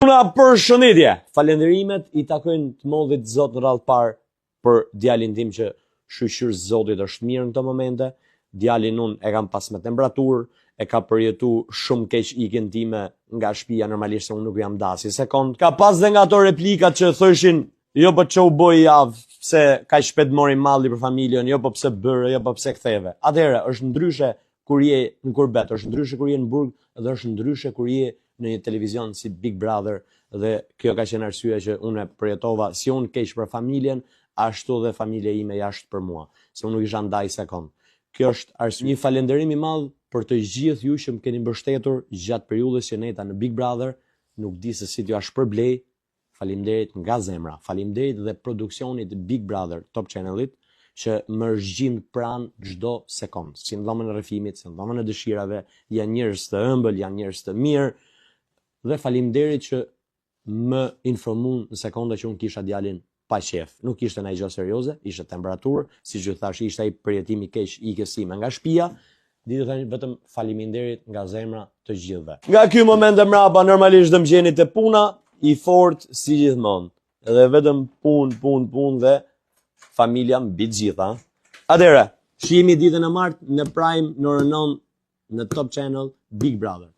Çuna, përshëndetje. Falënderimet i takojnë të modhit Zot në radhë parë për djalin tim që shoqëri Zotit është mirë në këto momente. Djalin unë e kam pas me temperaturë, e ka përjetu shumë keq ikën time nga shtëpia, normalisht se unë nuk jam dasi sekond. Ka pas dhe nga ato replikat që thoshin, jo po çu boj javë, pse kaq shpejt mori malli për familjen, jo po pse bëre, jo po pse ktheve. Atëherë është ndryshe kur je në kurbet, është ndryshe kur je në burg dhe është ndryshe kur je në një televizion si Big Brother, dhe kjo ka qenë arsyeja që unë përjetova si unë keq për familjen, ashtu dhe familja ime jashtë për mua, se unë nuk isha ndaj sekond. Kjo është arsye. Një falënderim i madh për të gjithë ju që më keni mbështetur gjatë periudhës që neta në Big Brother, nuk di se si t'ju shpërblej. Faleminderit nga zemra. Faleminderit dhe produksionit Big Brother Top Channelit që më zgjidh pranë çdo sekond, si në dhomën e rrëfimit, si në dhomën e dëshirave, janë njerëz të ëmbël, janë njerëz të mirë. Dhe faleminderit që më informuan në sekonda që unë kisha djalin pa qef. Nuk ishte ndaj gjë serioze, ishte temperaturë, siç ju thash, ishte ai përjetimi i keq ikës sime nga shtëpia. Ditë tani vetëm faleminderit nga zemra të gjithëve. Nga ky moment e mrapa normalisht do më gjeni te puna i fort si gjithmonë. Edhe vetëm punë dhe familja mbi të gjitha. Atëherë, shihemi ditën e martë në Prime në orën 9 në Top Channel Big Brother.